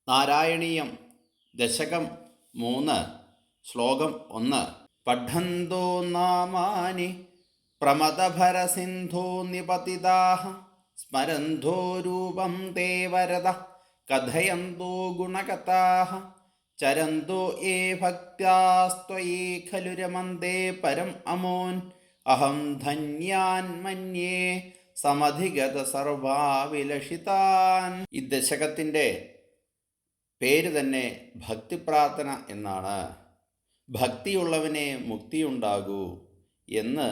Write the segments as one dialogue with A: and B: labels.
A: നാരായണീയം ദശകം 3 ശ്ലോകം 1. പഠന്തോ നാമാനി പ്രമദഭരസിന്ധോ നിപതിതാഃ സ്മരന്തോ രൂപം തേ വരദ കഥയന്തോ ഗുണകഥാഃ ചരന്തോ യേ ഭക്ത്യാസ്ത്വയി ഖലു രമന്തേ പരം അമോൻ അഹം ധന്യാൻ മന്യേ സമധിഗത സർവാവിലഷിതാൻ. ഈ ദശകത്തിൻ്റെ പേര് തന്നെ ഭക്തിപ്രാർത്ഥന എന്നാണ്. ഭക്തിയുള്ളവനെ മുക്തിയുണ്ടാകൂ എന്ന്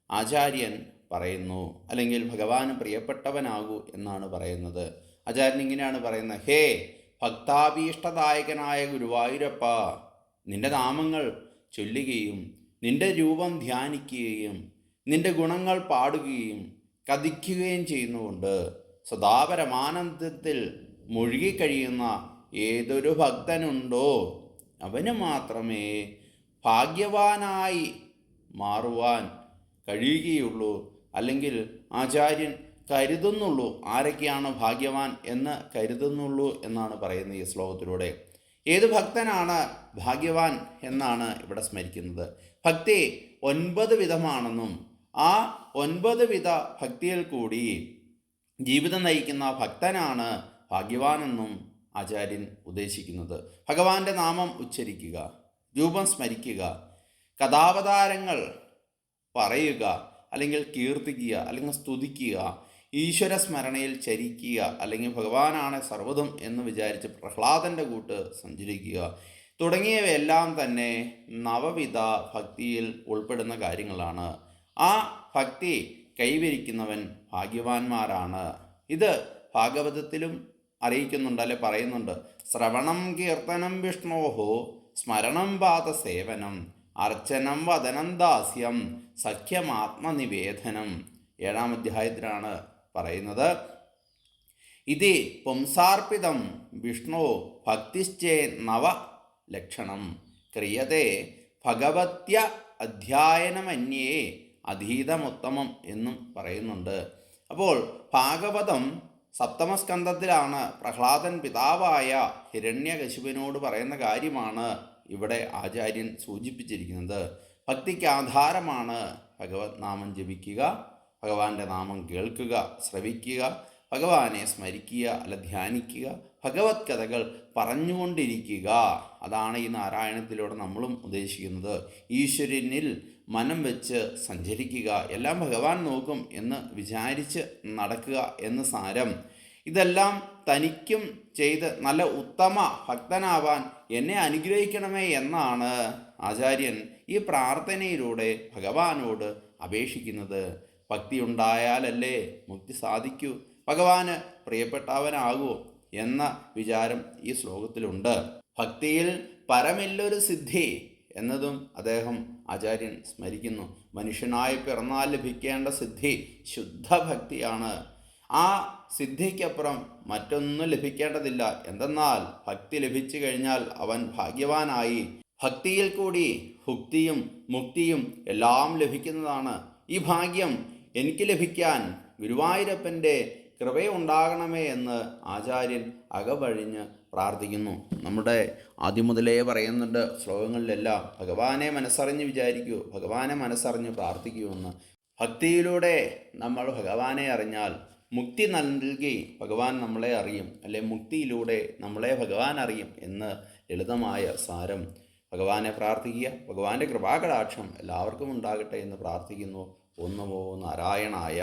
A: ആചാര്യൻ പറയുന്നു, അല്ലെങ്കിൽ ഭഗവാന് പ്രിയപ്പെട്ടവനാകൂ എന്നാണ് പറയുന്നത്. ആചാര്യൻ ഇങ്ങനെയാണ് പറയുന്നത്: ഹേ ഭക്താഭീഷ്ടദായകനായ ഗുരുവായൂരപ്പ, നിന്റെ നാമങ്ങൾ ചൊല്ലുകയും നിന്റെ രൂപം ധ്യാനിക്കുകയും നിന്റെ ഗുണങ്ങൾ പാടുകയും കഥിക്കുകയും ചെയ്യുന്നുകൊണ്ട് സദാപരമാനന്ദത്തിൽ മുഴുകിക്കഴിയുന്ന ഏതൊരു ഭക്തനുണ്ടോ അവന് മാത്രമേ ഭാഗ്യവാനായി മാറുവാൻ കഴിയുകയുള്ളൂ, അല്ലെങ്കിൽ ആചാര്യൻ കരുതുന്നുള്ളൂ. ആരൊക്കെയാണ് ഭാഗ്യവാൻ എന്ന് കരുതുന്നുള്ളൂ എന്നാണ് പറയുന്നത് ഈ ശ്ലോകത്തിലൂടെ. ഏത് ഭക്തനാണ് ഭാഗ്യവാൻ എന്നാണ് ഇവിടെ സ്മരിക്കുന്നത്. ഭക്തി 9 വിധമാണെന്നും ആ 9 വിധ ഭക്തിയിൽ കൂടി ജീവിതം നയിക്കുന്ന ഭക്തനാണ് ഭാഗ്യവാനെന്നും ആചാര്യൻ ഉദ്ദേശിക്കുന്നത്. ഭഗവാന്റെ നാമം ഉച്ചരിക്കുക, രൂപം സ്മരിക്കുക, കഥാവതാരങ്ങൾ പറയുക, അല്ലെങ്കിൽ കീർത്തിക്കുക, അല്ലെങ്കിൽ സ്തുതിക്കുക, ഈശ്വര സ്മരണയിൽ ചരിക്കുക, അല്ലെങ്കിൽ ഭഗവാനാണ് സർവ്വതും എന്ന് വിചാരിച്ച് പ്രഹ്ലാദൻ്റെ കൂട്ട് സഞ്ചരിക്കുക തുടങ്ങിയവയെല്ലാം തന്നെ നവവിധ ഭക്തിയിൽ ഉൾപ്പെടുന്ന കാര്യങ്ങളാണ്. ആ ഭക്തി കൈവരിക്കുന്നവൻ ഭാഗ്യവാന്മാരാണ്. ഇത് ഭാഗവതത്തിലും അറിയിക്കുന്നുണ്ട്, അല്ലെ പറയുന്നുണ്ട്. ശ്രവണം കീർത്തനം വിഷ്ണോഹോ സ്മരണം പാദസേവനം അർച്ചനം വദനം ദാസ്യം സഖ്യമാത്മനിവേദനം. 7-ാം അധ്യായത്തിലാണ് പറയുന്നത്. ഇതി പുംസാർപ്പിതം വിഷ്ണു ഭക്തിശ്ചേ നവ ലക്ഷണം ക്രിയത്തെ ഭഗവത്യ അധ്യായനമന്യേ അധീതമുത്തമം എന്നും പറയുന്നുണ്ട്. അപ്പോൾ ഭാഗവതം 7ാം സ്കന്ധത്തിലാണ് പ്രഹ്ലാദൻ പിതാവായ ഹിരണ്യകശിപുവിനോട് പറയുന്ന കാര്യമാണ് ഇവിടെ ആചാര്യൻ സൂചിപ്പിച്ചിരിക്കുന്നത്. ഭക്തിക്ക് ആധാരമാണ് ഭഗവത് നാമം ജപിക്കുക, ഭഗവാന്റെ നാമം കേൾക്കുക, ശ്രവിക്കുക, ഭഗവാനെ സ്മരിക്കുക, അല്ല ധ്യാനിക്കുക, ഭഗവത് കഥകൾ പറഞ്ഞുകൊണ്ടിരിക്കുക. അതാണ് ഈ നാരായണത്തിലൂടെ നമ്മളും ഉദ്ദേശിക്കുന്നത്. ഈശ്വരനിൽ മനം വെച്ച് സഞ്ചരിക്കുക, എല്ലാം ഭഗവാൻ നോക്കും എന്ന് വിചാരിച്ച് നടക്കുക എന്ന് സാരം. ഇതെല്ലാം തനിക്കും ചെയ്ത് നല്ല ഉത്തമ ഭക്തനാവാൻ എന്നെ അനുഗ്രഹിക്കണമേ എന്നാണ് ആചാര്യൻ ഈ പ്രാർത്ഥനയിലൂടെ ഭഗവാനോട് അപേക്ഷിക്കുന്നത്. ഭക്തി ഉണ്ടായാലല്ലേ മുക്തി സാധിക്കൂ, ഭഗവാന് പ്രിയപ്പെട്ടവനാകൂ എന്ന വിചാരം ഈ ശ്ലോകത്തിലുണ്ട്. ഭക്തിയിൽ പരമില്ലൊരു സിദ്ധി എന്നതും അദ്ദേഹം ആചാര്യൻ സ്മരിക്കുന്നു. മനുഷ്യനായി പിറന്നാൽ ലഭിക്കേണ്ട സിദ്ധി ശുദ്ധഭക്തിയാണ്. ആ സിദ്ധിക്കപ്പുറം മറ്റൊന്നും ലഭിക്കേണ്ടതില്ല. എന്തെന്നാൽ ഭക്തി ലഭിച്ചു കഴിഞ്ഞാൽ അവൻ ഭാഗ്യവാനായി. ഭക്തിയിൽ കൂടി ഭുക്തിയും മുക്തിയും എല്ലാം ലഭിക്കുന്നതാണ്. ഈ ഭാഗ്യം എനിക്ക് ലഭിക്കാൻ ഗുരുവായൂരപ്പൻ്റെ കൃപയുണ്ടാകണമേ എന്ന് ആചാര്യൻ അകവഴിഞ്ഞ് പ്രാർത്ഥിക്കുന്നു. നമ്മുടെ ആദ്യം മുതലേ പറയുന്നുണ്ട് ശ്ലോകങ്ങളിലെല്ലാം, ഭഗവാനെ മനസ്സറിഞ്ഞ് വിചാരിക്കൂ, ഭഗവാനെ മനസ്സറിഞ്ഞ് പ്രാർത്ഥിക്കൂ എന്ന്. ഭക്തിയിലൂടെ നമ്മൾ ഭഗവാനെ അറിഞ്ഞാൽ മുക്തി നൽകി ഭഗവാൻ നമ്മളെ അറിയും, അല്ലെ മുക്തിയിലൂടെ നമ്മളെ ഭഗവാൻ അറിയും എന്ന് ലളിതമായ സാരം. ഭഗവാനെ പ്രാർത്ഥിക്കുക, ഭഗവാന്റെ കൃപാകടാക്ഷം എല്ലാവർക്കും ഉണ്ടാകട്ടെ എന്ന് പ്രാർത്ഥിക്കുന്നു. ഓം നമോ നാരായണായ.